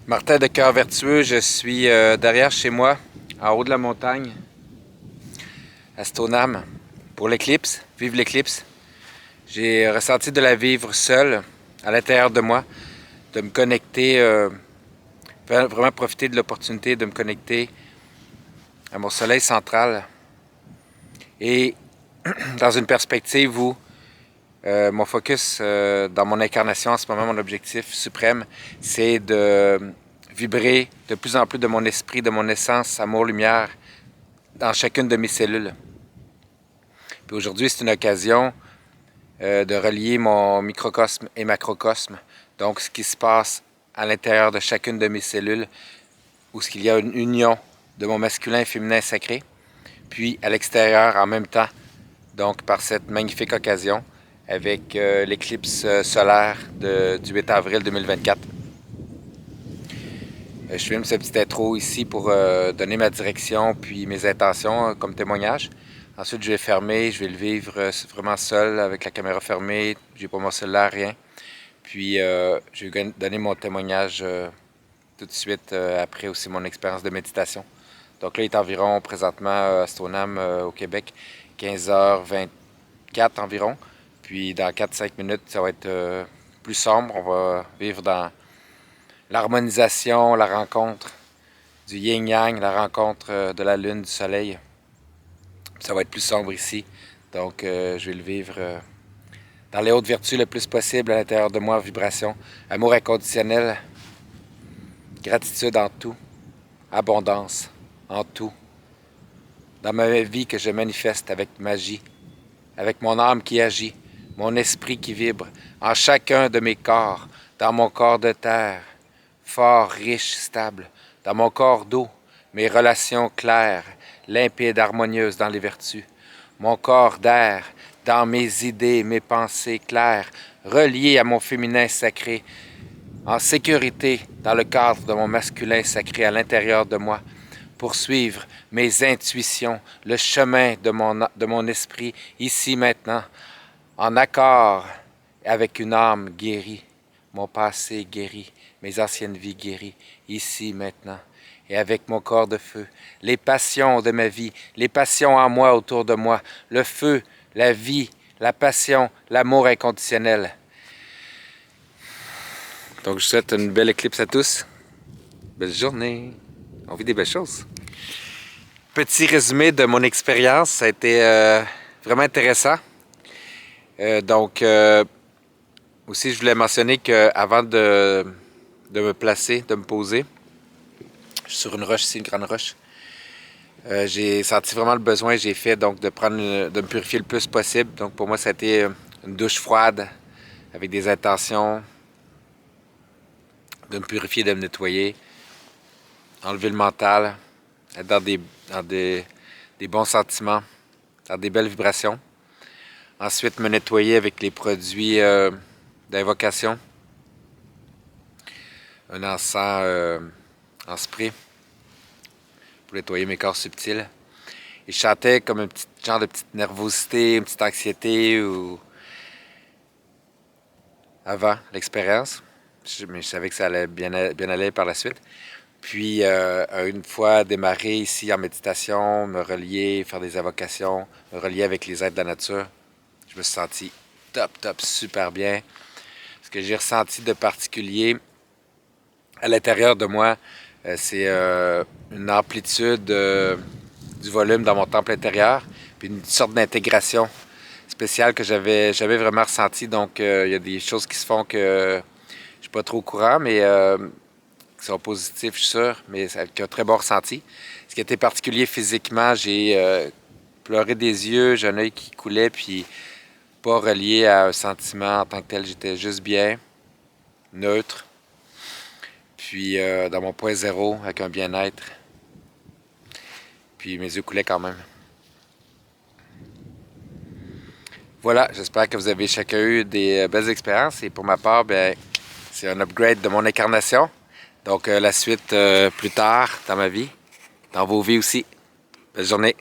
Martin de Cœur Vertueux, je suis derrière chez moi, en haut de la montagne, à Stoneham, pour l'éclipse, vivre l'éclipse. J'ai ressenti de la vivre seul, à l'intérieur de moi, de me connecter, vraiment profiter de l'opportunité de me connecter à mon soleil central. Et dans une perspective où mon focus dans mon incarnation en ce moment, mon objectif suprême, c'est de vibrer de plus en plus de mon esprit, de mon essence, amour, lumière, dans chacune de mes cellules. Puis aujourd'hui, c'est une occasion de relier mon microcosme et macrocosme, donc ce qui se passe à l'intérieur de chacune de mes cellules, où il y a une union de mon masculin et féminin sacré, puis à l'extérieur en même temps, donc par cette magnifique occasion, avec l'éclipse solaire du 8 avril 2024. Je filme ce petit intro ici pour donner ma direction puis mes intentions comme témoignage. Ensuite, je vais fermer, je vais le vivre vraiment seul avec la caméra fermée. J'ai pas mon cellulaire, rien. Puis, je vais donner mon témoignage tout de suite après aussi mon expérience de méditation. Donc là, il est environ présentement à Stoneham au Québec, 15h24 environ. Puis dans 4-5 minutes, ça va être plus sombre. On va vivre dans l'harmonisation, la rencontre du yin-yang, la rencontre de la lune, du soleil. Ça va être plus sombre ici. Donc je vais le vivre dans les hautes vertus le plus possible à l'intérieur de moi en vibration. Amour inconditionnel, gratitude en tout, abondance en tout. Dans ma vie que je manifeste avec magie, avec mon âme qui agit, mon esprit qui vibre, en chacun de mes corps, dans mon corps de terre, fort, riche, stable, dans mon corps d'eau, mes relations claires, limpides, harmonieuses dans les vertus, mon corps d'air, dans mes idées, mes pensées claires, reliées à mon féminin sacré, en sécurité dans le cadre de mon masculin sacré à l'intérieur de moi, poursuivre mes intuitions, le chemin de mon esprit, ici maintenant, en accord avec une âme guérie, mon passé guéri, mes anciennes vies guéries, ici maintenant, et avec mon corps de feu, les passions de ma vie, les passions en moi, autour de moi, le feu, la vie, la passion, l'amour inconditionnel. Donc je souhaite une belle éclipse à tous, belle journée, on vit des belles choses. Petit résumé de mon expérience, ça a été vraiment intéressant. Aussi, je voulais mentionner qu'avant de me placer, de me poser, je suis sur une roche ici, une grande roche, j'ai senti vraiment le besoin, j'ai fait donc de me purifier le plus possible. Donc pour moi, ça a été une douche froide avec des intentions de me purifier, de me nettoyer, enlever le mental, être dans des bons sentiments, dans des belles vibrations. Ensuite, me nettoyer avec les produits d'invocation. Un encens en spray pour nettoyer mes corps subtils. Et je chantais comme un petit genre de petite nervosité, une petite anxiété ou avant l'expérience. Mais je savais que ça allait bien aller par la suite. Puis, une fois démarré ici en méditation, me relier, faire des invocations, me relier avec les êtres de la nature, je me suis senti top, super bien. Ce que j'ai ressenti de particulier à l'intérieur de moi, c'est une amplitude du volume dans mon temple intérieur, puis une sorte d'intégration spéciale que j'avais vraiment ressenti. Donc, il y a des choses qui se font que je suis pas trop au courant, mais qui sont positifs, je suis sûr, mais avec un très bon ressenti. Ce qui était particulier physiquement, j'ai pleuré des yeux, j'ai un œil qui coulait, puis pas relié à un sentiment en tant que tel. J'étais juste bien, neutre, puis dans mon point zéro, avec un bien-être. Puis mes yeux coulaient quand même. Voilà, j'espère que vous avez chacun eu des belles expériences. Et pour ma part, ben, c'est un upgrade de mon incarnation. Donc la suite plus tard dans ma vie, dans vos vies aussi. Belle journée.